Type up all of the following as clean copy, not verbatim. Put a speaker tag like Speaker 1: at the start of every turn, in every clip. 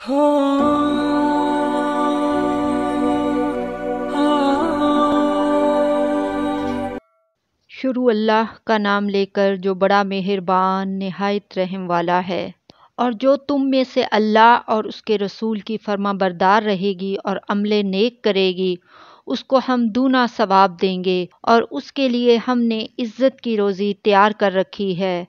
Speaker 1: شروع اللہ کا نام لے کر جو بڑا مہربان نہایت رحم والا ہے۔ اور جو تم میں سے اللہ اور اس کے رسول کی فرما بردار رہے گی اور عمل نیک کرے گی، اس کو ہم دونا ثواب دیں گے، اور اس کے لیے ہم نے عزت کی روزی تیار کر رکھی ہے۔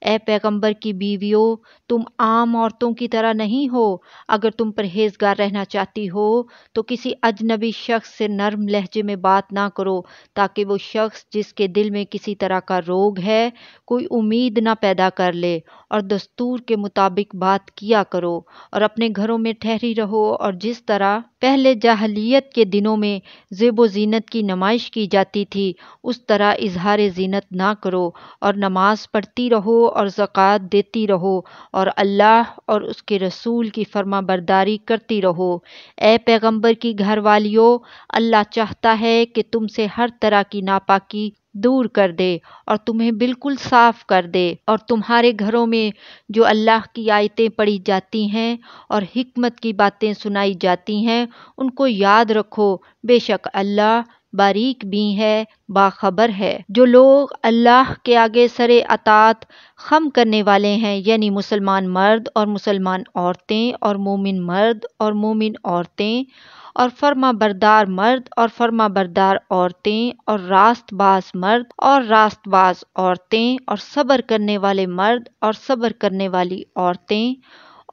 Speaker 1: اے پیغمبر کی بیویوں، تم عام عورتوں کی طرح نہیں ہو۔ اگر تم پرہیزگار رہنا چاہتی ہو تو کسی اجنبی شخص سے نرم لہجے میں بات نہ کرو، تاکہ وہ شخص جس کے دل میں کسی طرح کا روگ ہے کوئی امید نہ پیدا کر لے، اور دستور کے مطابق بات کیا کرو، اور اپنے گھروں میں ٹھہری رہو، اور جس طرح پہلے جاہلیت کے دنوں میں زیب و زینت کی نمائش کی جاتی تھی اس طرح اظہار زینت نہ کرو، اور نماز پڑھتی رہو اور زکوٰۃ دیتی رہو، اور اللہ اور اس کے رسول کی فرما برداری کرتی رہو۔ اے پیغمبر کی گھر والیوں، اللہ چاہتا ہے کہ تم سے ہر طرح کی ناپاکی دور کر دے اور تمہیں بالکل صاف کر دے، اور تمہارے گھروں میں جو اللہ کی آیتیں پڑھی جاتی ہیں اور حکمت کی باتیں سنائی جاتی ہیں ان کو یاد رکھو، بے شک اللہ باریک بھی ہے، باخبر ہے۔ جو لوگ اللہ کے آگے سر اطاعت خم کرنے والے ہیں، یعنی مسلمان مرد اور مسلمان عورتیں اور مومن مرد اور مومن عورتیں، اور فرما بردار مرد اور فرما بردار عورتیں، اور راست باز مرد اور راست باز عورتیں، اور صبر کرنے والے مرد اور صبر کرنے والی عورتیں،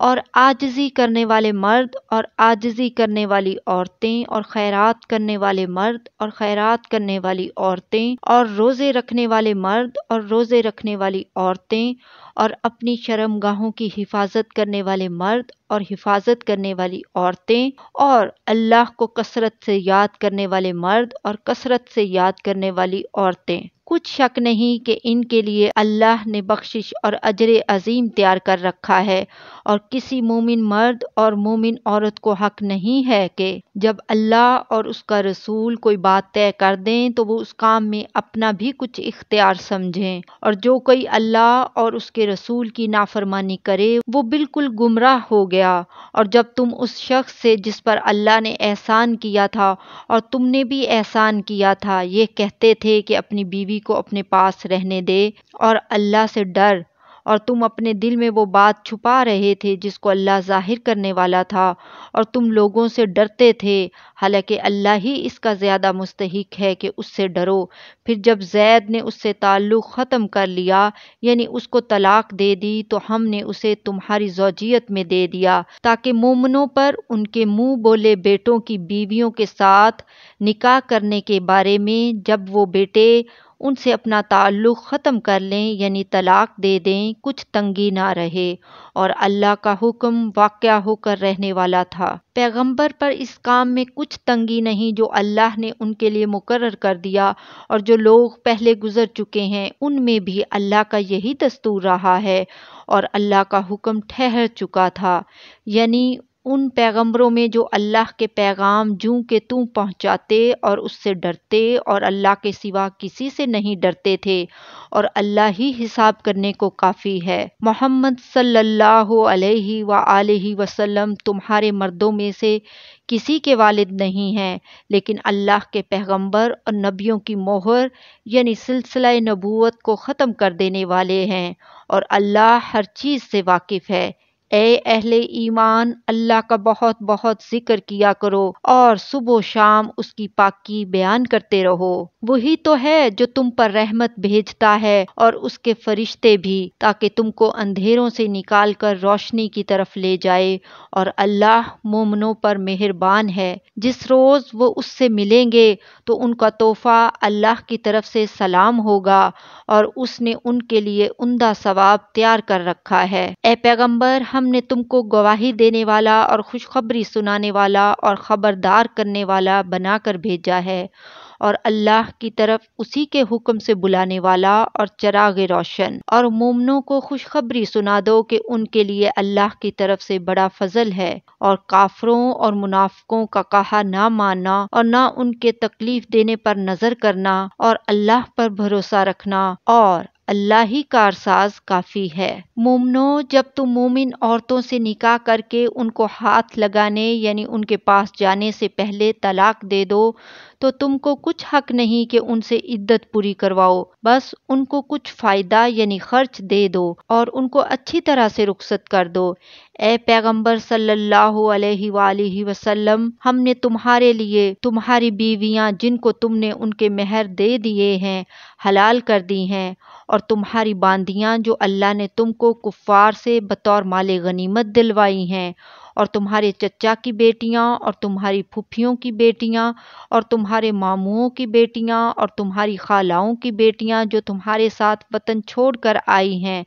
Speaker 1: اور عاجزی کرنے والے مرد اور عاجزی کرنے والی عورتیں، اور خیرات کرنے والے مرد اور خیرات کرنے والی عورتیں، اور روزے رکھنے والے مرد اور روزے رکھنے والی عورتیں، اور اپنی شرم گاہوں کی حفاظت کرنے والے مرد اور حفاظت کرنے والی عورتیں، اور اللہ کو کثرت سے یاد کرنے والے مرد اور کثرت سے یاد کرنے والی عورتیں۔ کچھ شک نہیں کہ ان کے لیے اللہ نے بخشش اور اجر عظیم تیار کر رکھا ہے، اور کسی مومن مرد اور مومن عورت کو حق نہیں ہے کہ جب اللہ اور اس کا رسول کوئی بات طے کر دیں تو وہ اس کام میں اپنا بھی کچھ اختیار سمجھیں، اور جو کوئی اللہ اور اس کے رسول کی نافرمانی کرے وہ بالکل گمراہ ہو گیا۔ اور جب تم اس شخص سے جس پر اللہ نے احسان کیا تھا اور تم نے بھی احسان کیا تھا یہ کہتے تھے کہ اپنی بیوی کو اپنے پاس رہنے دے اور اللہ سے ڈر، اور تم اپنے دل میں وہ بات چھپا رہے تھے جس کو اللہ ظاہر کرنے والا تھا، اور تم لوگوں سے ڈرتے تھے، حالانکہ اللہ ہی اس کا زیادہ مستحق ہے کہ اس سے ڈرو۔ پھر جب زید نے اس سے تعلق ختم کر لیا، یعنی اس کو طلاق دے دی، تو ہم نے اسے تمہاری زوجیت میں دے دیا تاکہ مومنوں پر ان کے منہ بولے بیٹوں کی بیویوں کے ساتھ نکاح کرنے کے بارے میں جب وہ بیٹے ان سے اپنا تعلق ختم کر لیں یعنی طلاق دے دیں کچھ تنگی نہ رہے، اور اللہ کا حکم واقع ہو کر رہنے والا تھا۔ پیغمبر پر اس کام میں کچھ تنگی نہیں جو اللہ نے ان کے لیے مقرر کر دیا، اور جو لوگ پہلے گزر چکے ہیں ان میں بھی اللہ کا یہی دستور رہا ہے، اور اللہ کا حکم ٹھہر چکا تھا، یعنی ان پیغمبروں میں جو اللہ کے پیغام جوں کہ توں پہنچاتے اور اس سے ڈرتے اور اللہ کے سوا کسی سے نہیں ڈرتے تھے، اور اللہ ہی حساب کرنے کو کافی ہے۔ محمد صلی اللہ علیہ وآلہ وسلم تمہارے مردوں میں سے کسی کے والد نہیں ہیں، لیکن اللہ کے پیغمبر اور نبیوں کی مہر یعنی سلسلہ نبوت کو ختم کر دینے والے ہیں، اور اللہ ہر چیز سے واقف ہے۔ اے اہل ایمان، اللہ کا بہت بہت ذکر کیا کرو اور صبح و شام اس کی پاکی بیان کرتے رہو۔ وہی تو ہے جو تم پر رحمت بھیجتا ہے اور اس کے فرشتے بھی، تاکہ تم کو اندھیروں سے نکال کر روشنی کی طرف لے جائے، اور اللہ مومنوں پر مہربان ہے۔ جس روز وہ اس سے ملیں گے تو ان کا تحفہ اللہ کی طرف سے سلام ہوگا، اور اس نے ان کے لیے عمدہ ثواب تیار کر رکھا ہے۔ اے پیغمبر، ہم نے تم کو گواہی دینے والا اور خوشخبری سنانے والا اور خبردار کرنے والا بنا کر بھیجا ہے، اور اللہ کی طرف اسی کے حکم سے بلانے والا اور چراغ روشن، اور مومنوں کو خوشخبری سنا دو کہ ان کے لیے اللہ کی طرف سے بڑا فضل ہے، اور کافروں اور منافقوں کا کہا نہ ماننا اور نہ ان کے تکلیف دینے پر نظر کرنا، اور اللہ پر بھروسہ رکھنا، اور اللہ ہی کارساز کافی ہے۔ مومنو، جب تم مومن عورتوں سے نکاح کر کے ان کو ہاتھ لگانے یعنی ان کے پاس جانے سے پہلے طلاق دے دو تو تم کو کچھ حق نہیں کہ ان سے عدت پوری کرواؤ، بس ان کو کچھ فائدہ یعنی خرچ دے دو اور ان کو اچھی طرح سے رخصت کر دو۔ اے پیغمبر صلی اللہ علیہ وآلہ وسلم، ہم نے تمہارے لیے تمہاری بیویاں جن کو تم نے ان کے مہر دے دیے ہیں حلال کر دی ہیں، اور تمہاری باندیاں جو اللہ نے تم کو کفار سے بطور مال غنیمت دلوائی ہیں، اور تمہارے چچا کی بیٹیاں اور تمہاری پھپھیوں کی بیٹیاں اور تمہارے ماموؤں کی بیٹیاں اور تمہاری خالاؤں کی بیٹیاں جو تمہارے ساتھ وطن چھوڑ کر آئی ہیں،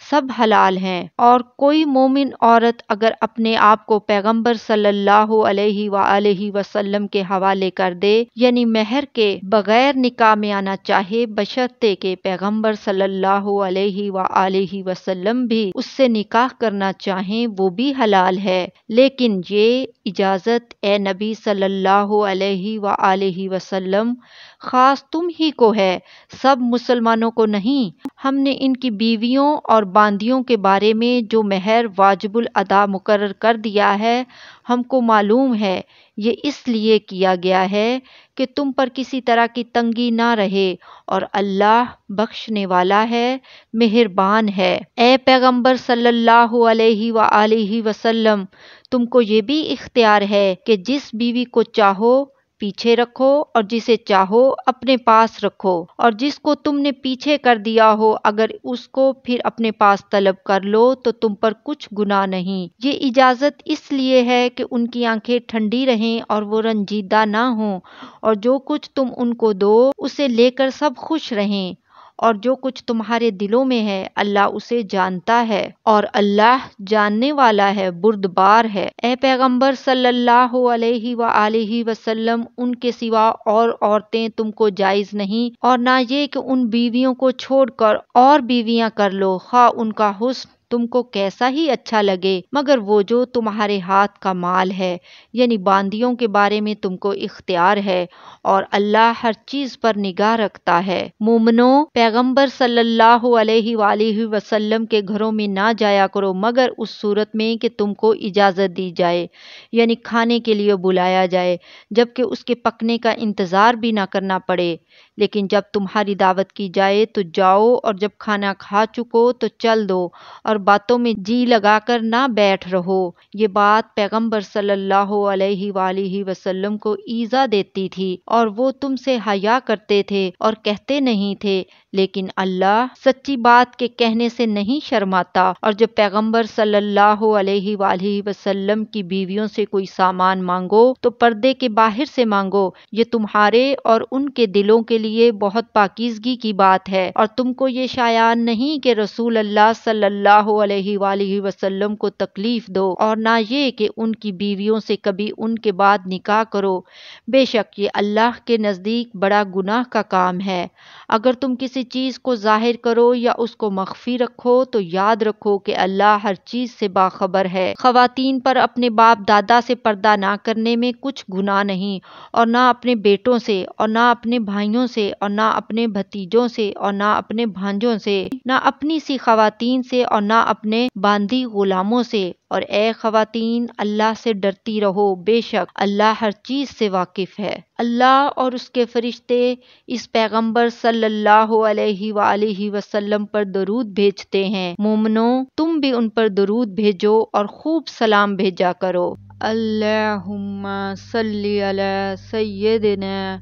Speaker 1: سب حلال ہیں۔ اور کوئی مومن عورت اگر اپنے آپ کو پیغمبر صلی اللہ علیہ وآلہ وسلم کے حوالے کر دے یعنی مہر کے بغیر نکاح میں آنا چاہے، بشرطے کہ پیغمبر صلی اللہ علیہ وآلہ وسلم بھی اس سے نکاح کرنا چاہیں، وہ بھی حلال ہے، لیکن یہ اجازت اے نبی صلی اللہ علیہ وآلہ وسلم خاص تم ہی کو ہے، سب مسلمانوں کو نہیں۔ ہم نے ان کی بیویوں اور باندیوں کے بارے میں جو مہر واجب الادا مقرر کر دیا ہے ہم کو معلوم ہے، یہ اس لیے کیا گیا ہے کہ تم پر کسی طرح کی تنگی نہ رہے، اور اللہ بخشنے والا ہے، مہربان ہے۔ اے پیغمبر صلی اللہ علیہ وآلہ وسلم، تم کو یہ بھی اختیار ہے کہ جس بیوی کو چاہو پیچھے رکھو اور جسے چاہو اپنے پاس رکھو، اور جس کو تم نے پیچھے کر دیا ہو اگر اس کو پھر اپنے پاس طلب کر لو تو تم پر کچھ گناہ نہیں۔ یہ اجازت اس لیے ہے کہ ان کی آنکھیں ٹھنڈی رہیں اور وہ رنجیدہ نہ ہوں، اور جو کچھ تم ان کو دو اسے لے کر سب خوش رہیں، اور جو کچھ تمہارے دلوں میں ہے اللہ اسے جانتا ہے، اور اللہ جاننے والا ہے، بردبار ہے۔ اے پیغمبر صلی اللہ علیہ وآلہ وسلم، ان کے سوا اور عورتیں تم کو جائز نہیں، اور نہ یہ کہ ان بیویوں کو چھوڑ کر اور بیویاں کر لو، خواہ ان کا حسن تم کو کیسا ہی اچھا لگے، مگر وہ جو تمہارے ہاتھ کا مال ہے، یعنی باندیوں کے بارے میں تم کو اختیار ہے، اور اللہ ہر چیز پر نگاہ رکھتا ہے۔ مومنو، پیغمبر صلی اللہ علیہ وآلہ وسلم کے گھروں میں نہ جایا کرو مگر اس صورت میں کہ تم کو اجازت دی جائے، یعنی کھانے کے لیے بلایا جائے، جبکہ اس کے پکنے کا انتظار بھی نہ کرنا پڑے، لیکن جب تمہاری دعوت کی جائے تو جاؤ، اور جب کھانا کھا چکو تو چل دو، اور باتوں میں جی لگا کر نہ بیٹھ رہو۔ یہ بات پیغمبر صلی اللہ علیہ وآلہ وسلم کو ایذا دیتی تھی، اور وہ تم سے حیا کرتے تھے اور کہتے نہیں تھے، لیکن اللہ سچی بات کے کہنے سے نہیں شرماتا، اور جب پیغمبر صلی اللہ علیہ وآلہ وسلم کی بیویوں سے کوئی سامان مانگو تو پردے کے باہر سے مانگو، یہ تمہارے اور ان کے دلوں کے لیے بہت پاکیزگی کی بات ہے، اور تم کو یہ شایان نہیں کہ رسول اللہ صلی اللہ علیہ وآلہ وسلم کو تکلیف دو، اور نہ یہ کہ ان کی بیویوں سے کبھی ان کے بعد نکاح کرو، بے شک یہ اللہ کے نزدیک بڑا گناہ کا کام ہے۔ اگر تم کسی چیز کو ظاہر کرو یا اس کو مخفی رکھو تو یاد رکھو کہ اللہ ہر چیز سے باخبر ہے۔ خواتین پر اپنے باپ دادا سے پردہ نہ کرنے میں کچھ گناہ نہیں، اور نہ اپنے بیٹوں سے، اور نہ اپنے بھائیوں سے، اور نہ اپنے بھتیجوں سے، اور نہ اپنے بھانجوں سے، نہ اپنی سی خواتین سے، اور نہ اپنے باندی غلاموں سے، اور اے خواتین اللہ سے ڈرتی رہو، بے شک اللہ ہر چیز سے واقف ہے۔ اللہ اور اس کے فرشتے اس پیغمبر صلی اللہ علیہ وآلہ وسلم پر درود بھیجتے ہیں، مومنو تم بھی ان پر درود بھیجو اور خوب سلام بھیجا کرو۔ اللہم صلی علی سیدنا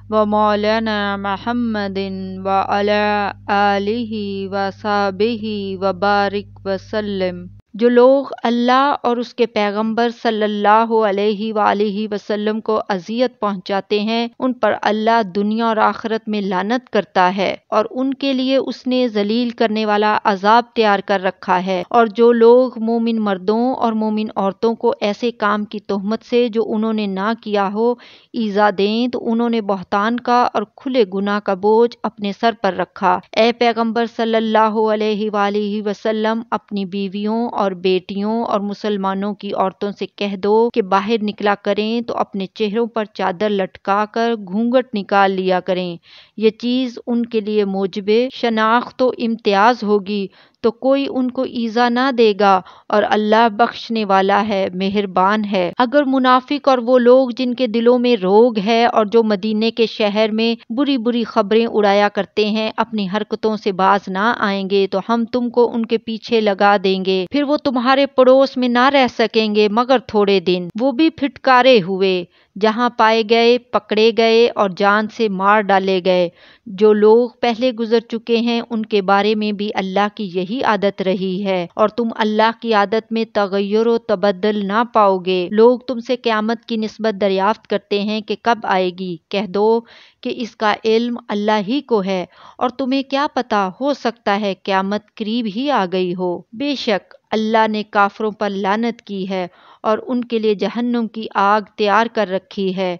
Speaker 1: و مولانا محمد وعلی آلہ وصحبہ وبارک وسلم۔ جو لوگ اللہ اور اس کے پیغمبر صلی اللہ علیہ وآلہ وسلم کو اذیت پہنچاتے ہیں ان پر اللہ دنیا اور آخرت میں لعنت کرتا ہے، اور ان کے لیے اس نے ذلیل کرنے والا عذاب تیار کر رکھا ہے۔ اور جو لوگ مومن مردوں اور مومن عورتوں کو ایسے کام کی تہمت سے جو انہوں نے نہ کیا ہو ایذا دیں تو انہوں نے بہتان کا اور کھلے گناہ کا بوجھ اپنے سر پر رکھا۔ اے پیغمبر صلی اللہ علیہ وآلہ وسلم، اپنی بیویوں اور بیٹیوں اور مسلمانوں کی عورتوں سے کہہ دو کہ باہر نکلا کریں تو اپنے چہروں پر چادر لٹکا کر گھونگھٹ نکال لیا کریں، یہ چیز ان کے لیے موجب شناخت و امتیاز ہوگی تو کوئی ان کو ایذا نہ دے گا، اور اللہ بخشنے والا ہے، مہربان ہے۔ اگر منافق اور وہ لوگ جن کے دلوں میں روگ ہے اور جو مدینے کے شہر میں بری بری خبریں اڑایا کرتے ہیں اپنی حرکتوں سے باز نہ آئیں گے تو ہم تم کو ان کے پیچھے لگا دیں گے، پھر وہ تمہارے پڑوس میں نہ رہ سکیں گے مگر تھوڑے دن، وہ بھی پھٹکارے ہوئے، جہاں پائے گئے پکڑے گئے اور جان سے مار ڈالے گئے۔ جو لوگ پہلے گزر چکے ہیں ان کے بارے میں بھی اللہ کی یہی عادت رہی ہے، اور تم اللہ کی عادت میں تغیر و تبدل نہ پاؤ گے۔ لوگ تم سے قیامت کی نسبت دریافت کرتے ہیں کہ کب آئے گی، کہہ دو کہ اس کا علم اللہ ہی کو ہے، اور تمہیں کیا پتہ، ہو سکتا ہے قیامت قریب ہی آ گئی ہو۔ بے شک اللہ نے کافروں پر لعنت کی ہے اور ان کے لیے جہنم کی آگ تیار کر رکھی ہے،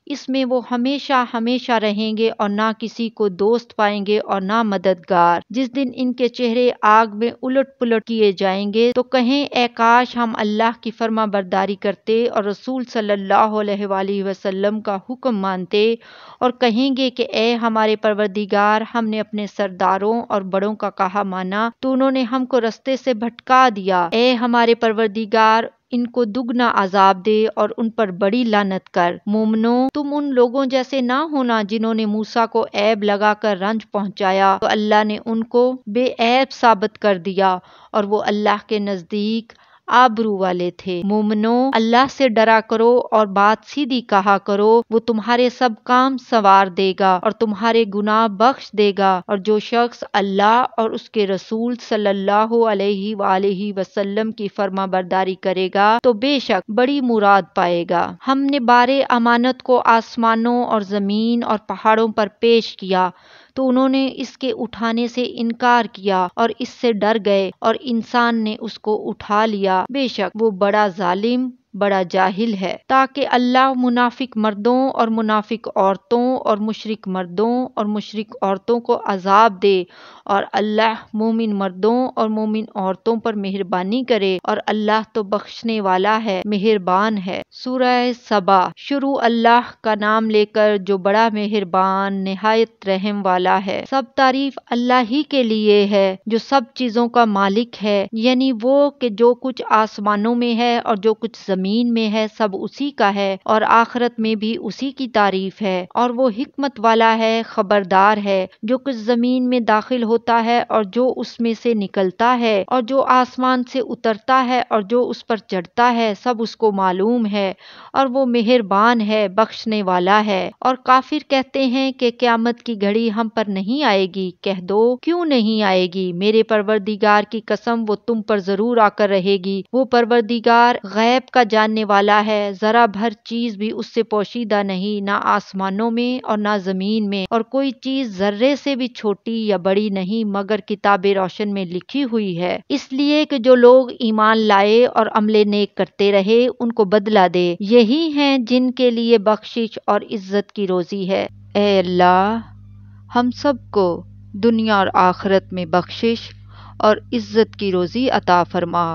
Speaker 1: اس میں وہ ہمیشہ ہمیشہ رہیں گے اور نہ کسی کو دوست پائیں گے اور نہ مددگار۔ جس دن ان کے چہرے آگ میں الٹ پلٹ کیے جائیں گے تو کہیں اے کاش ہم اللہ کی فرما برداری کرتے اور رسول صلی اللہ علیہ وآلہ وسلم کا حکم مانتے، اور کہیں گے کہ اے ہمارے پروردگار، ہم نے اپنے سرداروں اور بڑوں کا کہا مانا تو انہوں نے ہم کو رستے سے بھٹکا دیا، اے ہمارے پروردگار ان کو دگنا عذاب دے اور ان پر بڑی لعنت کر۔ مومنو، تم ان لوگوں جیسے نہ ہونا جنہوں نے موسیٰ کو عیب لگا کر رنج پہنچایا تو اللہ نے ان کو بے عیب ثابت کر دیا اور وہ اللہ کے نزدیک آبرو والے تھے۔ مومنو، اللہ سے ڈرا کرو اور بات سیدھی کہا کرو، وہ تمہارے سب کام سنوار دے گا اور تمہارے گناہ بخش دے گا، اور جو شخص اللہ اور اس کے رسول صلی اللہ علیہ وآلہ وسلم کی فرما برداری کرے گا تو بے شک بڑی مراد پائے گا۔ ہم نے بار امانت کو آسمانوں اور زمین اور پہاڑوں پر پیش کیا تو انہوں نے اس کے اٹھانے سے انکار کیا اور اس سے ڈر گئے، اور انسان نے اس کو اٹھا لیا، بے شک وہ بڑا ظالم بڑا جاہل ہے۔ تاکہ اللہ منافق مردوں اور منافق عورتوں اور مشرک مردوں اور مشرک عورتوں کو عذاب دے، اور اللہ مومن مردوں اور مومن عورتوں پر مہربانی کرے، اور اللہ تو بخشنے والا ہے، مہربان ہے۔ سورہ سبا۔ شروع اللہ کا نام لے کر جو بڑا مہربان نہایت رحم والا ہے۔ سب تعریف اللہ ہی کے لیے ہے جو سب چیزوں کا مالک ہے، یعنی وہ کہ جو کچھ آسمانوں میں ہے اور جو کچھ زمین میں ہے سب اسی کا ہے، اور آخرت میں بھی اسی کی تعریف ہے، اور وہ حکمت والا ہے، خبردار ہے۔ جو کچھ زمین میں داخل ہوتا ہے اور جو اس میں سے نکلتا ہے اور جو آسمان سے اترتا ہے اور جو اس پر چڑھتا ہے سب اس کو معلوم ہے، اور وہ مہربان ہے، بخشنے والا ہے۔ اور کافر کہتے ہیں کہ قیامت کی گھڑی ہم پر نہیں آئے گی، کہہ دو کیوں نہیں آئے گی، میرے پروردگار کی قسم وہ تم پر ضرور آ کر رہے گی، وہ پروردگار غیب کا جاننے والا ہے، ذرا بھر چیز بھی اس سے پوشیدہ نہیں، نہ آسمانوں میں اور نہ زمین میں، اور کوئی چیز ذرے سے بھی چھوٹی یا بڑی نہیں مگر کتاب روشن میں لکھی ہوئی ہے، اس لیے کہ جو لوگ ایمان لائے اور عمل نیک کرتے رہے ان کو بدلہ دے، یہی ہیں جن کے لیے بخشش اور عزت کی روزی ہے۔ اے اللہ، ہم سب کو دنیا اور آخرت میں بخشش اور عزت کی روزی عطا فرما،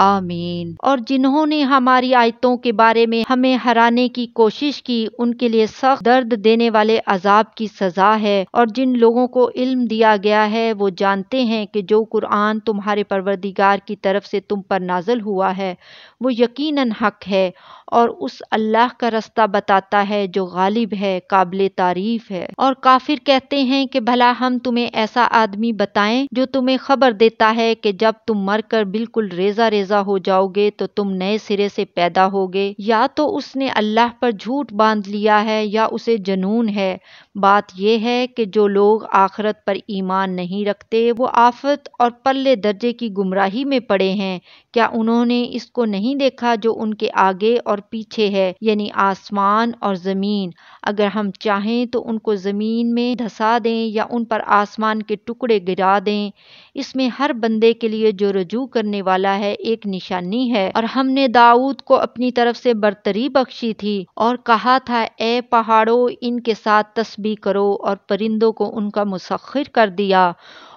Speaker 1: آمین۔ اور جنہوں نے ہماری آیتوں کے بارے میں ہمیں ہرانے کی کوشش کی ان کے لیے سخت درد دینے والے عذاب کی سزا ہے، اور جن لوگوں کو علم دیا گیا ہے وہ جانتے ہیں کہ جو قرآن تمہارے پروردگار کی طرف سے تم پر نازل ہوا ہے وہ یقیناً حق ہے، اور اس اللہ کا رستہ بتاتا ہے جو غالب ہے، قابل تعریف ہے۔ اور کافر کہتے ہیں کہ بھلا ہم تمہیں ایسا آدمی بتائیں جو تمہیں خبر دیتا ہے کہ جب تم مر کر بالکل ریزہ ریزہ ہو جاؤ گے تو تم نئے سرے سے پیدا ہوگے، یا تو اس نے اللہ پر جھوٹ باندھ لیا ہے یا اسے جنون ہے۔ بات یہ ہے کہ جو لوگ آخرت پر ایمان نہیں رکھتے وہ آفت اور پلے درجے کی گمراہی میں پڑے ہیں۔ کیا انہوں نے اس کو نہیں دیکھا جو ان کے آگے اور پیچھے ہے، یعنی آسمان اور زمین؟ اگر ہم چاہیں تو ان کو زمین میں دھسا دیں یا ان پر آسمان کے ٹکڑے گرا دیں، اس میں ہر بندے کے لیے جو رجوع کرنے والا ہے ایک نشانی ہے۔ اور ہم نے داؤد کو اپنی طرف سے برتری بخشی تھی اور کہا تھا اے پہاڑوں ان کے ساتھ تسبیح کرو، اور پرندوں کو ان کا مسخر کر دیا،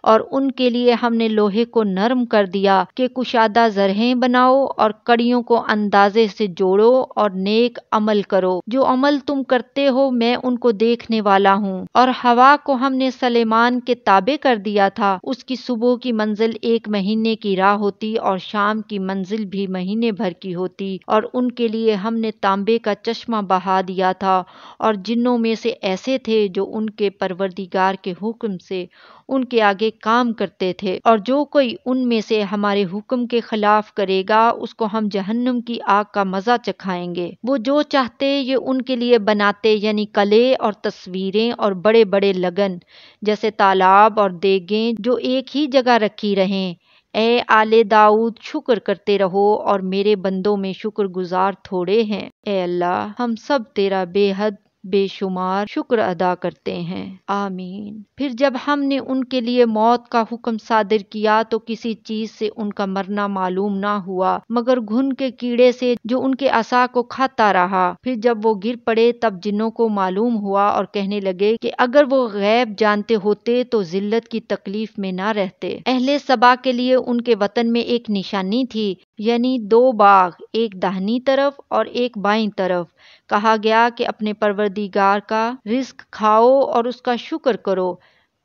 Speaker 1: اور ان کے لیے ہم نے لوہے کو نرم کر دیا کہ کشادہ زرہیں بناؤ اور کڑیوں کو اندازے سے جوڑو اور نیک عمل کرو، جو عمل تم کرتے ہو میں ان کو دیکھنے والا ہوں۔ اور ہوا کو ہم نے سلیمان کے تابع کر دیا تھا، اس کی صبح کی منزل 1 مہینے کی راہ ہوتی اور شام کی منزل بھی مہینے بھر کی ہوتی، اور ان کے لیے ہم نے تانبے کا چشمہ بہا دیا تھا، اور جنوں میں سے ایسے تھے جو ان کے پروردگار کے حکم سے ان کے آگے کام کرتے تھے، اور جو کوئی ان میں سے ہمارے حکم کے خلاف کرے گا اس کو ہم جہنم کی آگ کا مزہ چکھائیں گے۔ وہ جو چاہتے یہ ان کے لیے بناتے، یعنی قلعے اور تصویریں اور بڑے بڑے لگن جیسے تالاب اور دیگیں جو ایک ہی جگہ رکھی رہیں۔ اے آل داؤد، شکر کرتے رہو، اور میرے بندوں میں شکر گزار تھوڑے ہیں۔ اے اللہ، ہم سب تیرا بے حد بے شمار شکر ادا کرتے ہیں، آمین۔ پھر جب ہم نے ان کے لیے موت کا حکم صادر کیا تو کسی چیز سے ان کا مرنا معلوم نہ ہوا مگر گھن کے کیڑے سے جو ان کے عصا کو کھاتا رہا۔ پھر جب وہ گر پڑے تب جنوں کو معلوم ہوا اور کہنے لگے کہ اگر وہ غیب جانتے ہوتے تو ذلت کی تکلیف میں نہ رہتے۔ اہل سبا کے لیے ان کے وطن میں ایک نشانی تھی، یعنی 2 باغ، ایک داہنی طرف اور ایک بائیں طرف۔ کہا گیا کہ اپنے پروردگار کا رزق کھاؤ اور اس کا شکر کرو،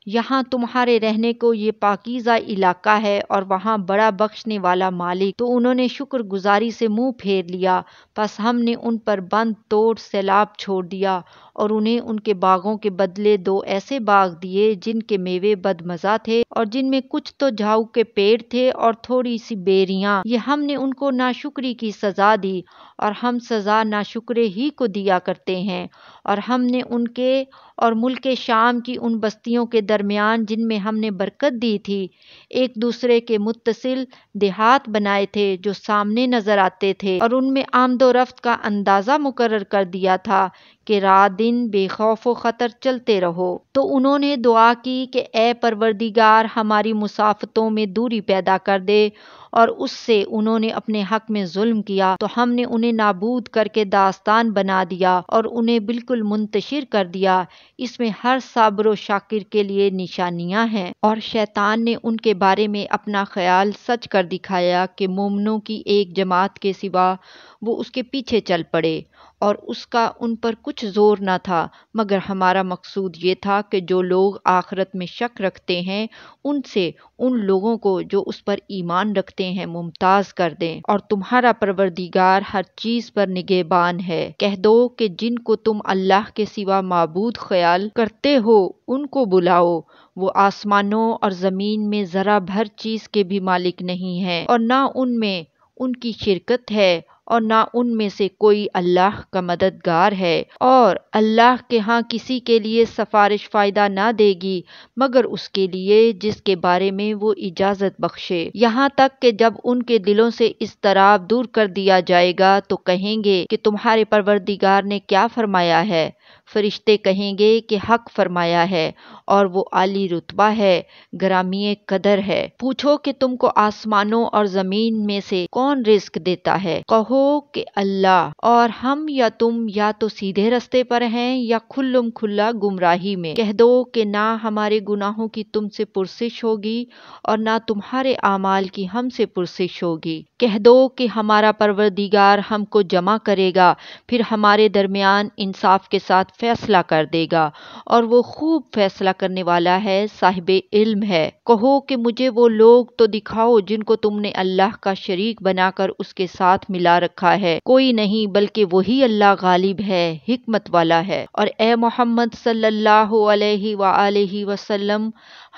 Speaker 1: یہاں تمہارے رہنے کو یہ پاکیزہ علاقہ ہے اور وہاں بڑا بخشنے والا مالک۔ تو انہوں نے شکر گزاری سے منہ پھیر لیا، پس ہم نے ان پر بند توڑ سیلاب چھوڑ دیا اور انہیں ان کے باغوں کے بدلے 2 ایسے باغ دیے جن کے میوے بد مزہ تھے اور جن میں کچھ تو جھاؤ کے پیڑ تھے اور تھوڑی سی بیریاں۔ یہ ہم نے ان کو ناشکری کی سزا دی، اور ہم سزا ناشکرے ہی کو دیا کرتے ہیں۔ اور ہم نے ان کے اور ملک شام کی ان بستیوں کے درمیان جن میں ہم نے برکت دی تھی ایک دوسرے کے متصل دیہات بنائے تھے جو سامنے نظر آتے تھے، اور ان میں آمد و رفت کا اندازہ مقرر کر دیا تھا کہ رات دن بے خوف و خطر چلتے رہو۔ تو انہوں نے دعا کی کہ اے پروردگار، ہماری مسافتوں میں دوری پیدا کر دے، اور اس سے انہوں نے اپنے حق میں ظلم کیا تو ہم نے انہیں نابود کر کے داستان بنا دیا اور انہیں بالکل منتشر کر دیا۔ اس میں ہر صابر و شاکر کے لیے نشانیاں ہیں۔ اور شیطان نے ان کے بارے میں اپنا خیال سچ کر دکھایا کہ مومنوں کی ایک جماعت کے سوا وہ اس کے پیچھے چل پڑے، اور اس کا ان پر کچھ زور نہ تھا، مگر ہمارا مقصود یہ تھا کہ جو لوگ آخرت میں شک رکھتے ہیں ان سے ان لوگوں کو جو اس پر ایمان رکھتے ہیں ممتاز کر دیں، اور تمہارا پروردگار ہر چیز پر نگہبان ہے۔ کہہ دو کہ جن کو تم اللہ کے سوا معبود خیال کرتے ہو ان کو بلاؤ، وہ آسمانوں اور زمین میں ذرا بھر چیز کے بھی مالک نہیں ہے، اور نہ ان میں ان کی شرکت ہے، اور نہ ان میں سے کوئی اللہ کا مددگار ہے، اور اللہ کے ہاں کسی کے لیے سفارش فائدہ نہ دے گی مگر اس کے لیے جس کے بارے میں وہ اجازت بخشے، یہاں تک کہ جب ان کے دلوں سے اضطراب دور کر دیا جائے گا تو کہیں گے کہ تمہارے پروردگار نے کیا فرمایا ہے؟ فرشتے کہیں گے کہ حق فرمایا ہے، اور وہ عالی رتبہ ہے، گرامی قدر ہے۔ پوچھو کہ تم کو آسمانوں اور زمین میں سے کون رزق دیتا ہے؟ کہو کہ اللہ، اور ہم یا تم یا تو سیدھے رستے پر ہیں یا کھلم کھلا گمراہی میں۔ کہہ دو کہ نہ ہمارے گناہوں کی تم سے پرسش ہوگی اور نہ تمہارے اعمال کی ہم سے پرسش ہوگی۔ کہہ دو کہ ہمارا پروردگار ہم کو جمع کرے گا، پھر ہمارے درمیان انصاف کے ساتھ فیصلہ کر دے گا، اور وہ خوب فیصلہ کرنے والا ہے، صاحب علم ہے۔ کہو کہ مجھے وہ لوگ تو دکھاؤ جن کو تم نے اللہ کا شریک بنا کر اس کے ساتھ ملا رکھا ہے، کوئی نہیں بلکہ وہی اللہ غالب ہے، حکمت والا ہے۔ اور اے محمد صلی اللہ علیہ وآلہ وسلم،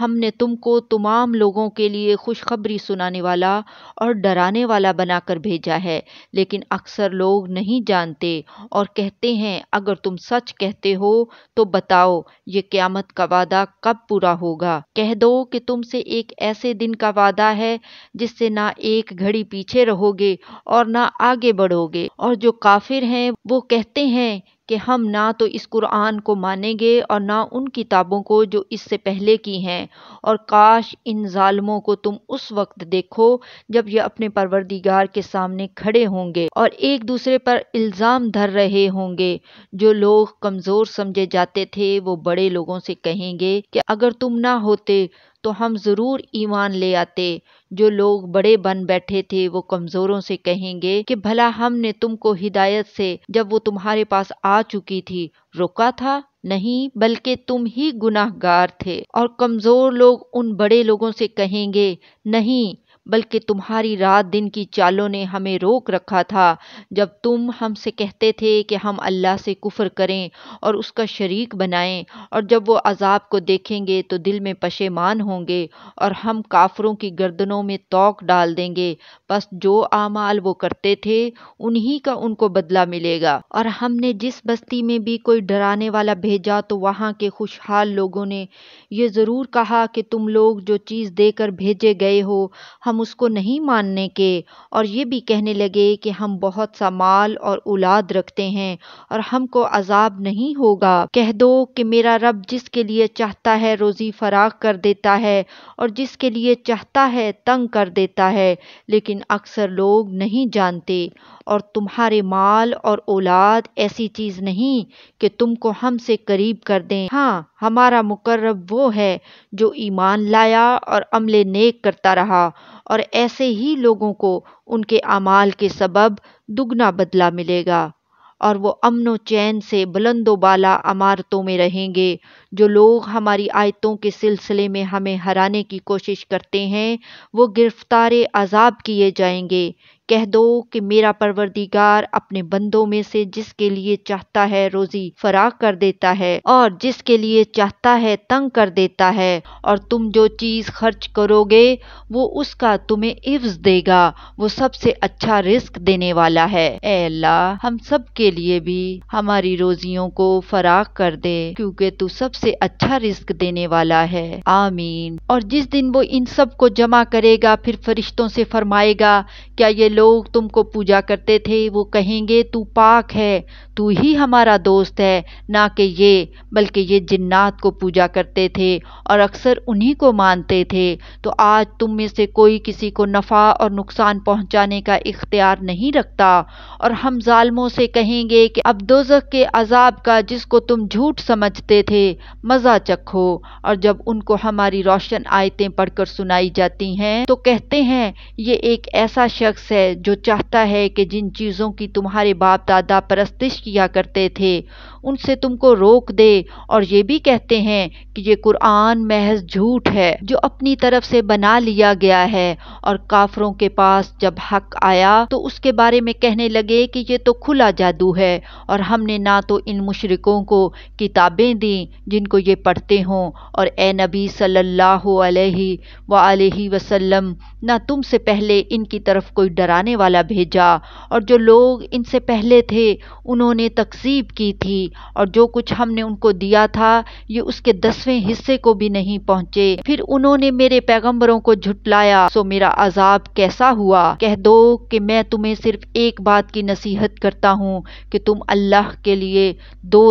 Speaker 1: ہم نے تم کو تمام لوگوں کے لیے خوشخبری سنانے والا اور ڈرانے والا بنا کر بھیجا ہے، لیکن اکثر لوگ نہیں جانتے اور کہتے ہیں اگر تم سچ کہتے ہو تو بتاؤ یہ قیامت کا وعدہ کب پورا ہوگا؟ کہہ دو کہ تم سے ایک ایسے دن کا وعدہ ہے جس سے نہ ایک گھڑی پیچھے رہو گے اور نہ آگے بڑھو گے، اور جو کافر ہیں وہ کہتے ہیں کہ ہم نہ تو اس قرآن کو مانیں گے اور نہ ان کتابوں کو جو اس سے پہلے کی ہیں، اور کاش ان ظالموں کو تم اس وقت دیکھو جب یہ اپنے پروردگار کے سامنے کھڑے ہوں گے اور ایک دوسرے پر الزام دھر رہے ہوں گے۔ جو لوگ کمزور سمجھے جاتے تھے وہ بڑے لوگوں سے کہیں گے کہ اگر تم نہ ہوتے تو ہم ضرور ایمان لے آتے۔ جو لوگ بڑے بن بیٹھے تھے وہ کمزوروں سے کہیں گے کہ بھلا ہم نے تم کو ہدایت سے جب وہ تمہارے پاس آ چکی تھی روکا تھا؟ نہیں، بلکہ تم ہی گناہ گار تھے۔ اور کمزور لوگ ان بڑے لوگوں سے کہیں گے نہیں، بلکہ تمہاری رات دن کی چالوں نے ہمیں روک رکھا تھا جب تم ہم سے کہتے تھے کہ ہم اللہ سے کفر کریں اور اس کا شریک بنائیں، اور جب وہ عذاب کو دیکھیں گے تو دل میں پشیمان ہوں گے اور ہم کافروں کی گردنوں میں توق ڈال دیں گے، بس جو اعمال وہ کرتے تھے انہی کا ان کو بدلہ ملے گا۔ اور ہم نے جس بستی میں بھی کوئی ڈرانے والا بھیجا تو وہاں کے خوشحال لوگوں نے یہ ضرور کہا کہ تم لوگ جو چیز دے کر بھیجے گئے ہو ہم اس کو نہیں ماننے کے، اور یہ بھی کہنے لگے کہ ہم بہت سا مال اور اولاد رکھتے ہیں اور ہم کو عذاب نہیں ہوگا۔ کہہ دو کہ میرا رب جس کے لیے چاہتا ہے روزی فراخ کر دیتا ہے اور جس کے لیے چاہتا ہے تنگ کر دیتا ہے، لیکن اکثر لوگ نہیں جانتے۔ اور تمہارے مال اور اولاد ایسی چیز نہیں کہ تم کو ہم سے قریب کر دیں، ہاں ہمارا مقرب وہ ہے جو ایمان لایا اور عمل نیک کرتا رہا، اور ایسے ہی لوگوں کو ان کے اعمال کے سبب دگنا بدلہ ملے گا۔ اور وہ امن و چین سے بلند و بالا عمارتوں میں رہیں گے۔ جو لوگ ہماری آیتوں کے سلسلے میں ہمیں ہرانے کی کوشش کرتے ہیں وہ گرفتار عذاب کیے جائیں گے۔ کہہ دو کہ میرا پروردگار اپنے بندوں میں سے جس کے لیے چاہتا ہے روزی فراخ کر دیتا ہے اور جس کے لیے چاہتا ہے تنگ کر دیتا ہے، اور تم جو چیز خرچ کرو گے وہ اس کا تمہیں عوض دے گا، وہ سب سے اچھا رزق دینے والا ہے۔ اے اللہ ہم سب کے لیے بھی ہماری روزیوں کو فراخ کر دے کیونکہ تو سب سے اچھا رزق دینے والا ہے، آمین۔ اور جس دن وہ ان سب کو جمع کرے گا پھر فرشتوں سے فرمائے گا کیا یہ لوگ تم کو پوجا کرتے تھے؟ وہ کہیں گے تو پاک ہے، تو ہی ہمارا دوست ہے، نہ کہ یہ بلکہ یہ جنات کو پوجا کرتے تھے اور اکثر انہی کو مانتے تھے۔ تو آج تم میں سے کوئی کسی کو نفع اور نقصان پہنچانے کا اختیار نہیں رکھتا۔ اور ہم ظالموں سے کہیں گے کہ اب دوزخ کے عذاب کا جس کو تم جھوٹ سمجھتے تھے مزہ چکھو۔ اور جب ان کو ہماری روشن آیتیں پڑھ کر سنائی جاتی ہیں تو کہتے ہیں یہ ایک ایسا شخص ہے جو چاہتا ہے کہ جن چیزوں کی تمہارے باپ دادا پرستش کیا کرتے تھے ان سے تم کو روک دے، اور یہ بھی کہتے ہیں کہ یہ قرآن محض جھوٹ ہے جو اپنی طرف سے بنا لیا گیا ہے۔ اور کافروں کے پاس جب حق آیا تو اس کے بارے میں کہنے لگے کہ یہ تو کھلا جادو ہے، اور ہم نے نہ تو ان مشرکوں کو کتابیں دیں جن کو یہ پڑھتے ہوں، اور اے نبی صلی اللہ علیہ وآلہ وسلم نہ تم سے پہلے ان کی طرف کوئی ڈرانے والا بھیجا، اور جو لوگ ان سے پہلے تھے انہوں نے تکذیب کی تھی، اور جو کچھ ہم نے ان کو دیا تھا یہ اس کے 10ویں حصے کو بھی نہیں پہنچے۔ پھر انہوں نے میرے پیغمبروں کو جھٹلایا، سو میرا عذاب کیسا ہوا۔ کہہ دو کہ میں تمہیں صرف ایک بات کی نصیحت کرتا ہوں کہ تم اللہ کے لیے دو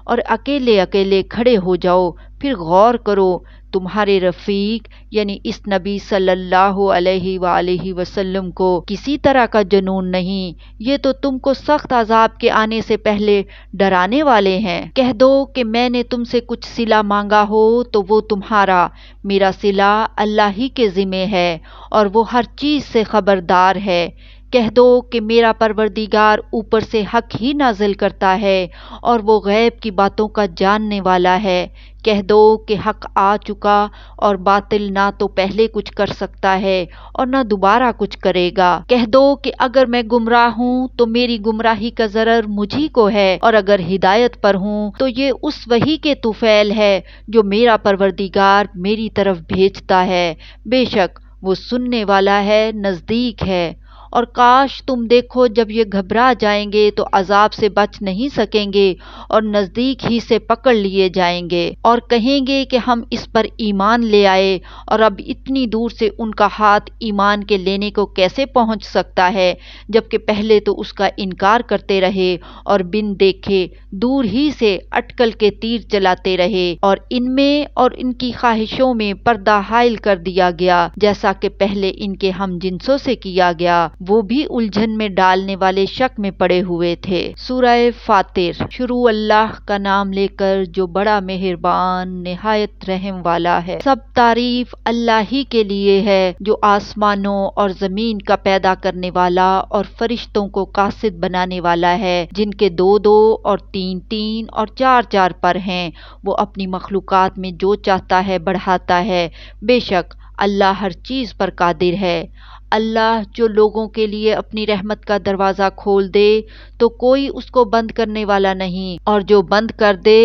Speaker 1: اور اکیلے اکیلے کھڑے ہو جاؤ، پھر غور کرو تمہارے رفیق یعنی اس نبی صلی اللہ علیہ وآلہ وسلم کو کسی طرح کا جنون نہیں، یہ تو تم کو سخت عذاب کے آنے سے پہلے ڈرانے والے ہیں۔ کہہ دو کہ میں نے تم سے کچھ صلہ مانگا ہو تو وہ تمہارا، میرا صلہ اللہ ہی کے ذمہ ہے اور وہ ہر چیز سے خبردار ہے۔ کہہ دو کہ میرا پروردگار اوپر سے حق ہی نازل کرتا ہے اور وہ غیب کی باتوں کا جاننے والا ہے۔ کہہ دو کہ حق آ چکا اور باطل نہ تو پہلے کچھ کر سکتا ہے اور نہ دوبارہ کچھ کرے گا۔ کہہ دو کہ اگر میں گمراہ ہوں تو میری گمراہی کا ضرر مجھی کو ہے، اور اگر ہدایت پر ہوں تو یہ اس وحی کے طفیل ہے جو میرا پروردگار میری طرف بھیجتا ہے، بے شک وہ سننے والا ہے، نزدیک ہے۔ اور کاش تم دیکھو جب یہ گھبرا جائیں گے تو عذاب سے بچ نہیں سکیں گے اور نزدیک ہی سے پکڑ لیے جائیں گے، اور کہیں گے کہ ہم اس پر ایمان لے آئے، اور اب اتنی دور سے ان کا ہاتھ ایمان کے لینے کو کیسے پہنچ سکتا ہے جبکہ پہلے تو اس کا انکار کرتے رہے اور بن دیکھے دور ہی سے اٹکل کے تیر چلاتے رہے، اور ان میں اور ان کی خواہشوں میں پردہ حائل کر دیا گیا جیسا کہ پہلے ان کے ہم جنسوں سے کیا گیا۔ وہ بھی الجھن میں ڈالنے والے شک میں پڑے ہوئے تھے۔ سورہ فاطر۔ شروع اللہ کا نام لے کر جو بڑا مہربان نہایت رحم والا ہے۔ سب تعریف اللہ ہی کے لیے ہے جو آسمانوں اور زمین کا پیدا کرنے والا اور فرشتوں کو قاصد بنانے والا ہے، جن کے دو دو اور تین تین اور چار چار پر ہیں۔ وہ اپنی مخلوقات میں جو چاہتا ہے بڑھاتا ہے، بے شک اللہ ہر چیز پر قادر ہے۔ اللہ جو لوگوں کے لیے اپنی رحمت کا دروازہ کھول دے تو کوئی اس کو بند کرنے والا نہیں، اور جو بند کر دے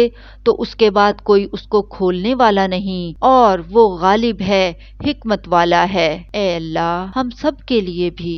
Speaker 1: تو اس کے بعد کوئی اس کو کھولنے والا نہیں، اور وہ غالب ہے، حکمت والا ہے۔ اے اللہ ہم سب کے لیے بھی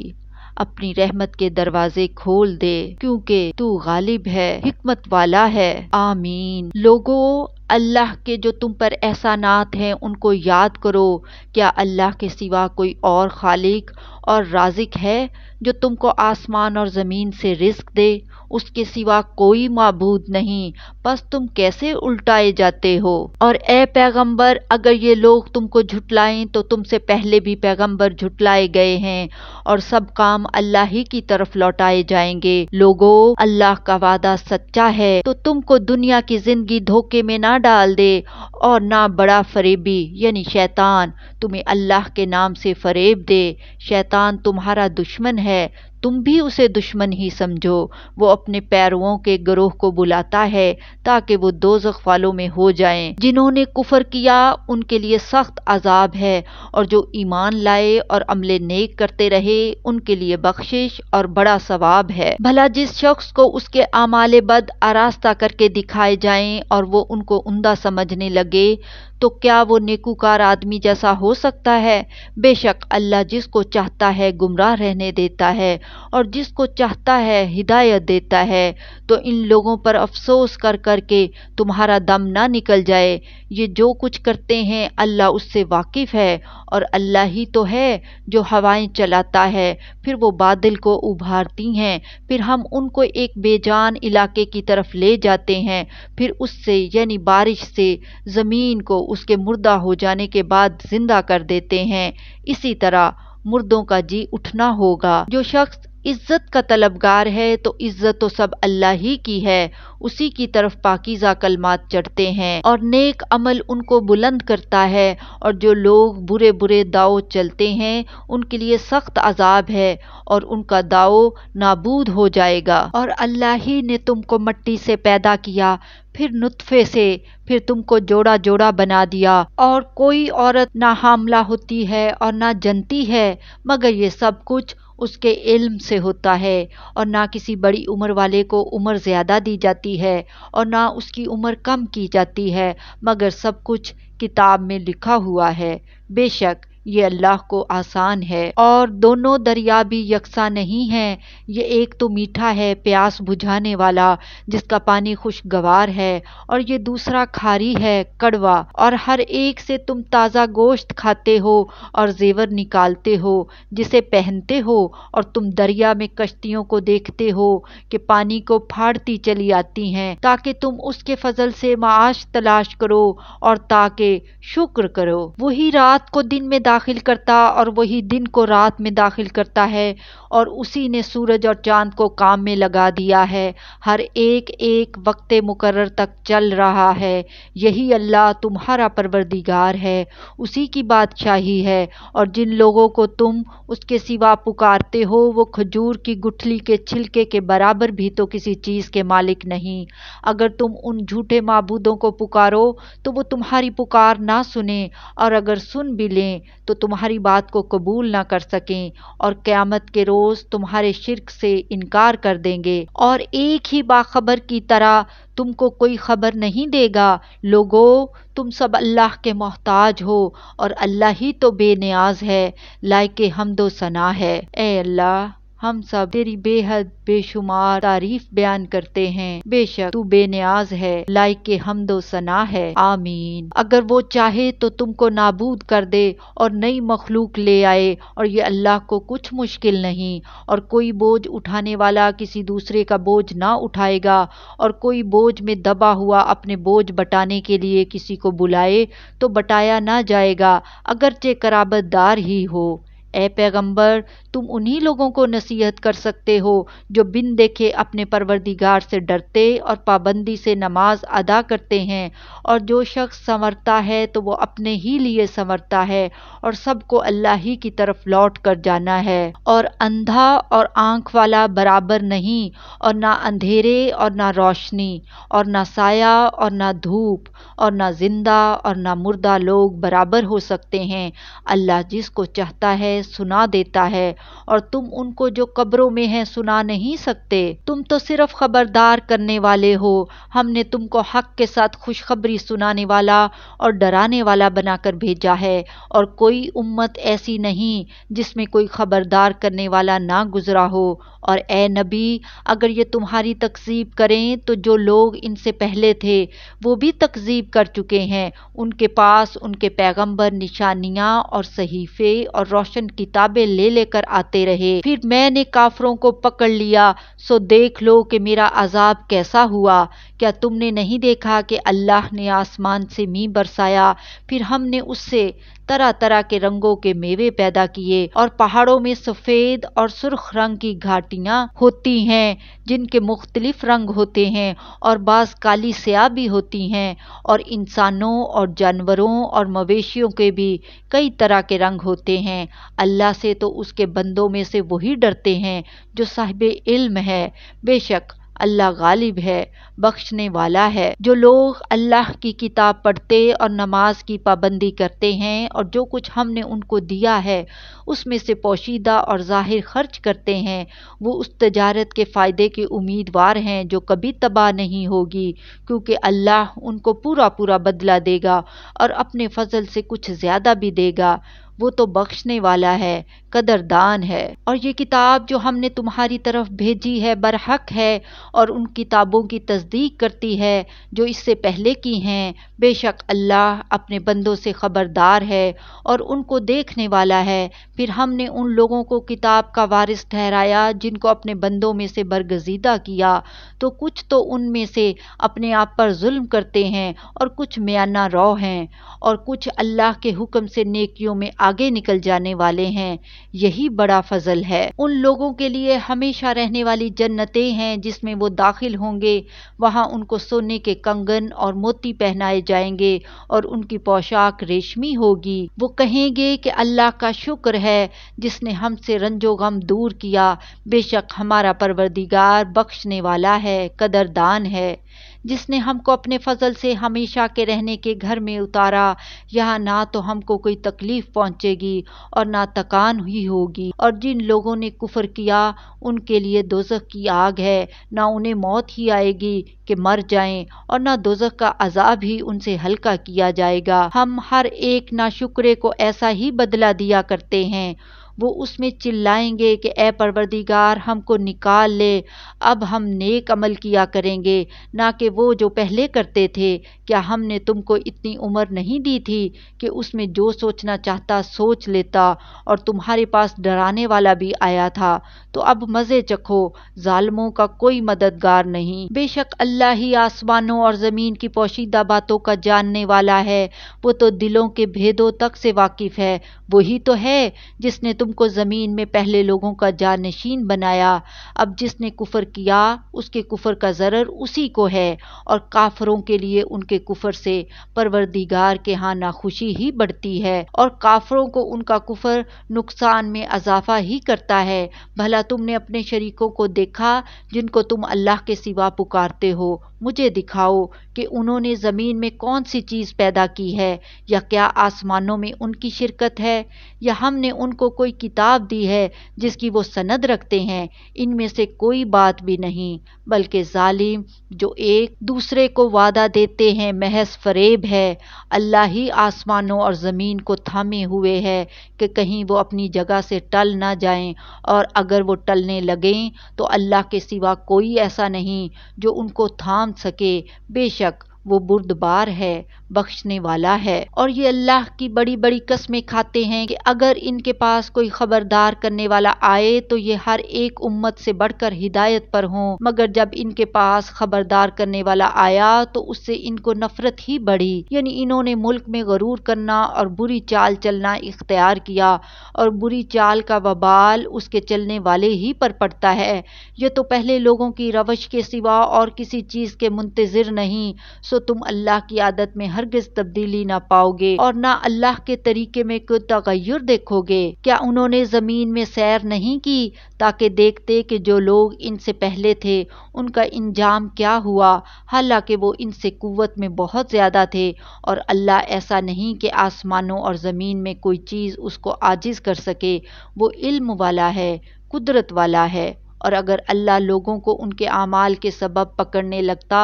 Speaker 1: اپنی رحمت کے دروازے کھول دے، کیونکہ تو غالب ہے، حکمت والا ہے۔ آمین۔ لوگو، اللہ کے جو تم پر احسانات ہیں ان کو یاد کرو۔ کیا اللہ کے سوا کوئی اور خالق اور رازق ہے جو تم کو آسمان اور زمین سے رزق دے؟ اس کے سوا کوئی معبود نہیں، پس تم کیسے الٹائے جاتے ہو؟ اور اے پیغمبر، اگر یہ لوگ تم کو جھٹلائیں تو تم سے پہلے بھی پیغمبر جھٹلائے گئے ہیں، اور سب کام اللہ ہی کی طرف لوٹائے جائیں گے۔ لوگو، اللہ کا وعدہ سچا ہے، تو تم کو دنیا کی زندگی دھوکے میں نہ ڈال دے، اور نہ بڑا فریبی یعنی شیطان تمہیں اللہ کے نام سے فریب دے۔ شیطان تمہارا دشمن ہے، تم بھی اسے دشمن ہی سمجھو۔ وہ اپنے پیرووں کے گروہ کو بلاتا ہے تاکہ وہ دوزخ والوں میں ہو جائیں۔ جنہوں نے کفر کیا ان کے لیے سخت عذاب ہے، اور جو ایمان لائے اور عمل نیک کرتے رہے ان کے لیے بخشش اور بڑا ثواب ہے۔ بھلا جس شخص کو اس کے اعمال بد آراستہ کر کے دکھائے جائیں اور وہ ان کو عمدہ سمجھنے لگے تو کیا وہ نیکوکار آدمی جیسا ہو سکتا ہے؟ بے شک اللہ جس کو چاہتا ہے گمراہ رہنے دیتا ہے، اور جس کو چاہتا ہے ہدایت دیتا ہے۔ تو ان لوگوں پر افسوس کر کر کے تمہارا دم نہ نکل جائے۔ یہ جو کچھ کرتے ہیں اللہ اس سے واقف ہے، اور اللہ ہی تو ہے جو ہوائیں چلاتا ہے، پھر وہ بادل کو ابھارتی ہیں، پھر ہم ان کو ایک بے جان علاقے کی طرف لے جاتے ہیں، پھر اس سے یعنی بارش سے زمین کو اس کے مردہ ہو جانے کے بعد زندہ کر دیتے ہیں۔ اسی طرح مردوں کا جی اٹھنا ہوگا۔ جو شخص عزت کا طلبگار ہے تو عزت تو سب اللہ ہی کی ہے، اسی کی طرف پاکیزہ کلمات چڑھتے ہیں، اور نیک عمل ان کو بلند کرتا ہے۔ اور جو لوگ برے برے داؤ چلتے ہیں ان کے لیے سخت عذاب ہے، اور ان کا داؤ نابود ہو جائے گا۔ اور اللہ ہی نے تم کو مٹی سے پیدا کیا، پھر نطفے سے، پھر تم کو جوڑا جوڑا بنا دیا، اور کوئی عورت نہ حاملہ ہوتی ہے اور نہ جنتی ہے، مگر یہ سب کچھ اس کے علم سے ہوتا ہے۔ اور نہ کسی بڑی عمر والے کو عمر زیادہ دی جاتی ہے اور نہ اس کی عمر کم کی جاتی ہے، مگر سب کچھ کتاب میں لکھا ہوا ہے۔ بے شک یہ اللہ کو آسان ہے۔ اور دونوں دریا بھی یکساں نہیں ہیں، یہ ایک تو میٹھا ہے پیاس بجھانے والا جس کا پانی خوشگوار ہے، اور یہ دوسرا کھاری ہے کڑوا۔ اور ہر ایک سے تم تازہ گوشت کھاتے ہو اور زیور نکالتے ہو جسے پہنتے ہو، اور تم دریا میں کشتیوں کو دیکھتے ہو کہ پانی کو پھاڑتی چلی آتی ہیں تاکہ تم اس کے فضل سے معاش تلاش کرو اور تاکہ شکر کرو۔ وہی رات کو دن میں داخل کرتا اور وہی دن کو رات میں داخل کرتا ہے، اور اسی نے سورج اور چاند کو کام میں لگا دیا ہے، ہر ایک ایک وقت مقرر تک چل رہا ہے۔ یہی اللہ تمہارا پروردگار ہے، اسی کی بادشاہی ہے۔ اور جن لوگوں کو تم اس کے سوا پکارتے ہو وہ کھجور کی گٹھلی کے چھلکے کے برابر بھی تو کسی چیز کے مالک نہیں۔ اگر تم ان جھوٹے معبودوں کو پکارو تو وہ تمہاری پکار نہ سنیں، اور اگر سن بھی لیں تو تمہاری بات کو قبول نہ کر سکیں، اور قیامت کے روز تمہارے شرک سے انکار کر دیں گے، اور ایک ہی باخبر کی طرح تم کو کوئی خبر نہیں دے گا۔ لوگو، تم سب اللہ کے محتاج ہو، اور اللہ ہی تو بے نیاز ہے، لائق حمد و ثنا ہے۔ اے اللہ، ہم سب تیری بے حد بے شمار تعریف بیان کرتے ہیں، بے شک تو بے نیاز ہے، لائق حمد و ثنا ہے۔ آمین۔ اگر وہ چاہے تو تم کو نابود کر دے اور نئی مخلوق لے آئے، اور یہ اللہ کو کچھ مشکل نہیں۔ اور کوئی بوجھ اٹھانے والا کسی دوسرے کا بوجھ نہ اٹھائے گا، اور کوئی بوجھ میں دبا ہوا اپنے بوجھ بٹانے کے لیے کسی کو بلائے تو بٹایا نہ جائے گا، اگرچہ قرابت دار ہی ہو۔ اے پیغمبر تم انہی لوگوں کو نصیحت کر سکتے ہو جو بن دیکھے اپنے پروردگار سے ڈرتے اور پابندی سے نماز ادا کرتے ہیں، اور جو شخص سنورتا ہے تو وہ اپنے ہی لیے سنورتا ہے اور سب کو اللہ ہی کی طرف لوٹ کر جانا ہے۔ اور اندھا اور آنکھ والا برابر نہیں، اور نہ اندھیرے اور نہ روشنی، اور نہ سایہ اور نہ دھوپ، اور نہ زندہ اور نہ مردہ لوگ برابر ہو سکتے ہیں۔ اللہ جس کو چاہتا ہے سنا دیتا ہے، اور تم ان کو جو قبروں میں ہیں سنا نہیں سکتے۔ تم تو صرف خبردار کرنے والے ہو، ہم نے تم کو حق کے ساتھ خوشخبری سنانے والا اور ڈرانے والا بنا کر بھیجا ہے، اور کوئی امت ایسی نہیں جس میں کوئی خبردار کرنے والا نہ گزرا ہو۔ اور اے نبی اگر یہ تمہاری تکذیب کریں تو جو لوگ ان سے پہلے تھے وہ بھی تکذیب کر چکے ہیں، ان کے پاس ان کے پیغمبر نشانیاں اور صحیفے اور روشن کتابیں لے لے کر آتے رہے، پھر میں نے کافروں کو پکڑ لیا، سو دیکھ لو کہ میرا عذاب کیسا ہوا۔ کیا تم نے نہیں دیکھا کہ اللہ نے آسمان سے مینہ برسایا، پھر ہم نے اس سے طرح طرح کے رنگوں کے میوے پیدا کیے، اور پہاڑوں میں سفید اور سرخ رنگ کی گھاٹیاں ہوتی ہیں جن کے مختلف رنگ ہوتے ہیں، اور بعض کالی سیاہ بھی ہوتی ہیں، اور انسانوں اور جانوروں اور مویشیوں کے بھی کئی طرح کے رنگ ہوتے ہیں۔ اللہ سے تو اس کے بندوں میں سے وہی ڈرتے ہیں جو صاحب علم ہے، بے شک اللہ غالب ہے، بخشنے والا ہے۔ جو لوگ اللہ کی کتاب پڑھتے اور نماز کی پابندی کرتے ہیں اور جو کچھ ہم نے ان کو دیا ہے اس میں سے پوشیدہ اور ظاہر خرچ کرتے ہیں، وہ اس تجارت کے فائدے کے امیدوار ہیں جو کبھی تباہ نہیں ہوگی، کیونکہ اللہ ان کو پورا پورا بدلہ دے گا اور اپنے فضل سے کچھ زیادہ بھی دے گا، وہ تو بخشنے والا ہے، قدردان ہے۔ اور یہ کتاب جو ہم نے تمہاری طرف بھیجی ہے برحق ہے اور ان کتابوں کی تصدیق کرتی ہے جو اس سے پہلے کی ہیں، بے شک اللہ اپنے بندوں سے خبردار ہے اور ان کو دیکھنے والا ہے۔ پھر ہم نے ان لوگوں کو کتاب کا وارث ٹھہرایا جن کو اپنے بندوں میں سے برگزیدہ کیا، تو کچھ تو ان میں سے اپنے آپ پر ظلم کرتے ہیں اور کچھ میانہ رو ہیں، اور کچھ اللہ کے حکم سے نیکیوں میں آگے نکل جانے والے ہیں، یہی بڑا فضل ہے۔ ان لوگوں کے لیے ہمیشہ رہنے والی جنتیں ہیں جس میں وہ داخل ہوں گے، وہاں ان کو سونے کے کنگن اور موتی پہنائے جائیں گے اور ان کی پوشاک ریشمی ہوگی۔ وہ کہیں گے کہ اللہ کا شکر ہے جس نے ہم سے رنج و غم دور کیا، بے شک ہمارا پروردگار بخشنے والا ہے، قدردان ہے۔ جس نے ہم کو اپنے فضل سے ہمیشہ کے رہنے کے گھر میں اتارا، یہاں نہ تو ہم کو کوئی تکلیف پہنچے گی اور نہ تکان ہی ہوگی، اور جن لوگوں نے کفر کیا ان کے لیے دوزخ کی آگ ہے، نہ انہیں موت ہی آئے گی کہ مر جائیں اور نہ دوزخ کا عذاب ہی ان سے ہلکا کیا جائے گا۔ ہم ہر ایک ناشکرے کو ایسا ہی بدلہ دیا کرتے ہیں۔ وہ اس میں چلائیں گے کہ اے پروردگار ہم کو نکال لے، اب ہم نیک عمل کیا کریں گے، نہ کہ وہ جو پہلے کرتے تھے۔ کیا ہم نے تم کو اتنی عمر نہیں دی تھی کہ اس میں جو سوچنا چاہتا سوچ لیتا، اور تمہارے پاس ڈرانے والا بھی آیا تھا، تو اب مزے چکھو، ظالموں کا کوئی مددگار نہیں۔ بے شک اللہ ہی آسمانوں اور زمین کی پوشیدہ باتوں کا جاننے والا ہے، وہ تو دلوں کے بھیدوں تک سے واقف ہے۔ وہی تو ہے جس نے تم کو زمین میں پہلے لوگوں کا جانشین بنایا۔ اب جس نے کفر کیا اس کے کفر کا ضرر اسی کو ہے، اور کافروں کے لیے ان کے کفر سے پروردگار کے ہاں ناخوشی ہی بڑھتی ہے، اور کافروں کو ان کا کفر نقصان میں اضافہ ہی کرتا ہے۔ بھلا تم نے اپنے شریکوں کو دیکھا جن کو تم اللہ کے سوا پکارتے ہو؟ مجھے دکھاؤ کہ انہوں نے زمین میں کون سی چیز پیدا کی ہے، یا کیا آسمانوں میں ان کی شرکت ہے، یا ہم نے ان کو کوئی کتاب دی ہے جس کی وہ سند رکھتے ہیں؟ ان میں سے کوئی بات بھی نہیں، بلکہ ظالم جو ایک دوسرے کو وعدہ دیتے ہیں محض فریب ہے۔ اللہ ہی آسمانوں اور زمین کو تھامے ہوئے ہے کہ کہیں وہ اپنی جگہ سے ٹل نہ جائیں، اور اگر وہ ٹلنے لگیں تو اللہ کے سوا کوئی ایسا نہیں جو ان کو تھام سکے، بے شک وہ بردبار ہے، بخشنے والا ہے۔ اور یہ اللہ کی بڑی بڑی قسمیں کھاتے ہیں کہ اگر ان کے پاس کوئی خبردار کرنے والا آئے تو یہ ہر ایک امت سے بڑھ کر ہدایت پر ہوں، مگر جب ان کے پاس خبردار کرنے والا آیا تو اس سے ان کو نفرت ہی بڑھی، یعنی انہوں نے ملک میں غرور کرنا اور بری چال چلنا اختیار کیا، اور بری چال کا وبال اس کے چلنے والے ہی پر پڑتا ہے۔ یہ تو پہلے لوگوں کی روش کے سوا اور کسی چیز کے منتظر نہیں، سو تم اللہ کی عادت میں ہرگز تبدیلی نہ پاؤ گے اور نہ اللہ کے طریقے میں کوئی تغیر دیکھو گے۔ کیا انہوں نے زمین میں سیر نہیں کی تاکہ دیکھتے کہ جو لوگ ان سے پہلے تھے ان کا انجام کیا ہوا، حالانکہ وہ ان سے قوت میں بہت زیادہ تھے، اور اللہ ایسا نہیں کہ آسمانوں اور زمین میں کوئی چیز اس کو عاجز کر سکے، وہ علم والا ہے، قدرت والا ہے۔ اور اگر اللہ لوگوں کو ان کے اعمال کے سبب پکڑنے لگتا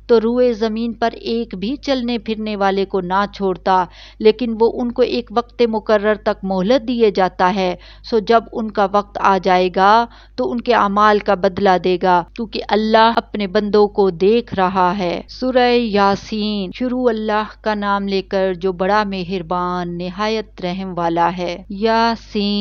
Speaker 1: تو روئے زمین پر ایک بھی چلنے پھرنے والے کو نہ چھوڑتا، لیکن وہ ان کو ایک وقت مقرر تک مہلت دیے جاتا ہے، سو جب ان کا وقت آ جائے گا تو ان کے اعمال کا بدلہ دے گا، کیونکہ اللہ اپنے بندوں کو دیکھ رہا ہے۔ سورہ یاسین۔ شروع اللہ کا نام لے کر جو بڑا مہربان نہایت رحم والا ہے۔ یاسین،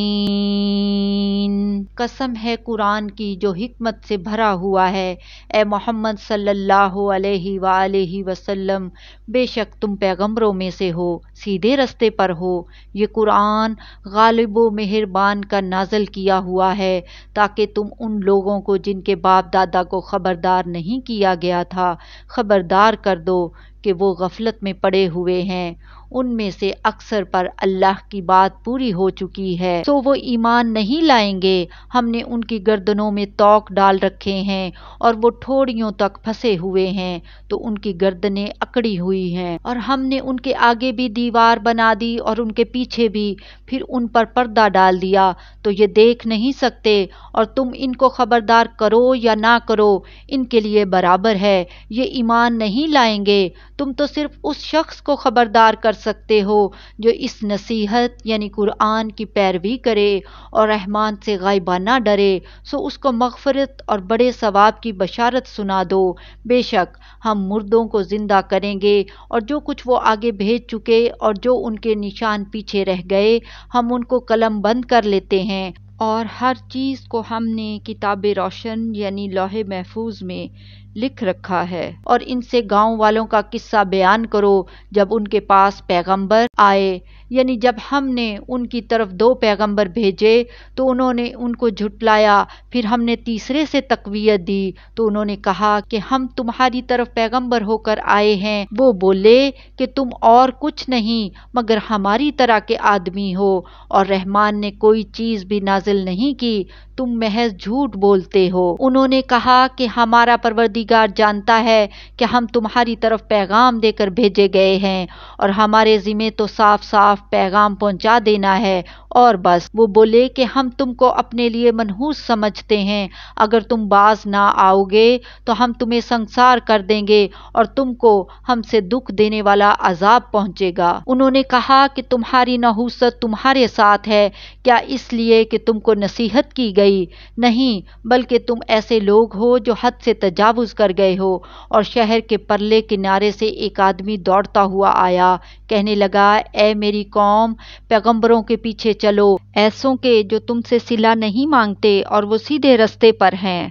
Speaker 1: قسم ہے قرآن کی جو حکمت سے بھرا ہوا ہے۔ اے محمد صلی اللہ علیہ وآلہ وسلم، بے شک تم پیغمبروں میں سے ہو، سیدھے رستے پر ہو۔ یہ قرآن غالب و مہربان کا نازل کیا ہوا ہے تاکہ تم ان لوگوں کو جن کے باپ دادا کو خبردار نہیں کیا گیا تھا خبردار کر دو کہ وہ غفلت میں پڑے ہوئے ہیں، ان میں سے اکثر پر اللہ کی بات پوری ہو چکی ہے، تو وہ ایمان نہیں لائیں گے۔ ہم نے ان کی گردنوں میں طوق ڈال رکھے ہیں اور وہ ٹھوڑیوں تک پھنسے ہوئے ہیں، تو ان کی گردنیں اکڑی ہوئی ہیں، اور ہم نے ان کے آگے بھی دیوار بنا دی اور ان کے پیچھے بھی، پھر ان پر پردہ ڈال دیا تو یہ دیکھ نہیں سکتے، اور تم ان کو خبردار کرو یا نہ کرو ان کے لیے برابر ہے، یہ ایمان نہیں لائیں گے۔ تم تو صرف اس شخص کو خبردار کر سکتے ہو جو اس نصیحت یعنی قرآن کی پیروی کرے اور رحمان سے غائبانہ ڈرے، سو اس کو مغفرت اور بڑے ثواب کی بشارت سنا دو۔ بے شک ہم مردوں کو زندہ کریں گے، اور جو کچھ وہ آگے بھیج چکے اور جو ان کے نشان پیچھے رہ گئے ہم ان کو قلم بند کر لیتے ہیں، اور ہر چیز کو ہم نے کتاب روشن یعنی لوح محفوظ میں لکھ رکھا ہے۔ اور ان سے گاؤں والوں کا قصہ بیان کرو جب ان کے پاس پیغمبر آئے، یعنی جب ہم نے ان کی طرف 2 پیغمبر بھیجے تو انہوں نے ان کو جھٹلایا، پھر ہم نے تیسرے سے تقویت دی تو انہوں نے کہا کہ ہم تمہاری طرف پیغمبر ہو کر آئے ہیں۔ وہ بولے کہ تم اور کچھ نہیں مگر ہماری طرح کے آدمی ہو، اور رحمان نے کوئی چیز بھی نازل نہیں کی، تم محض جھوٹ بولتے ہو۔ انہوں نے کہا کہ ہمارا پروردگار جانتا ہے کہ ہم تمہاری طرف پیغام دے کر بھیجے گئے ہیں، اور ہمارے ذمے تو صاف صاف پیغام پہنچا دینا ہے اور بس۔ وہ بولے کہ ہم تم کو اپنے لیے منحوس سمجھتے ہیں، اگر تم باز نہ آؤ گے تو ہم تمہیں سنسار کر دیں گے اور تم کو ہم سے دکھ دینے والا عذاب پہنچے گا۔ انہوں نے کہا کہ تمہاری نحوست تمہارے ساتھ ہے، کیا اس لیے کہ تم کو نصیحت کی گئی؟ نہیں، بلکہ تم ایسے لوگ ہو جو حد سے تجاوز کر گئے ہو۔ اور شہر کے پرلے کنارے سے ایک آدمی دوڑتا ہوا آیا، کہنے لگا، اے میری قوم، پیغمبروں کے پیچھے چلو، ایسوں کے جو تم سے صلہ نہیں مانگتے اور وہ سیدھے رستے پر ہیں۔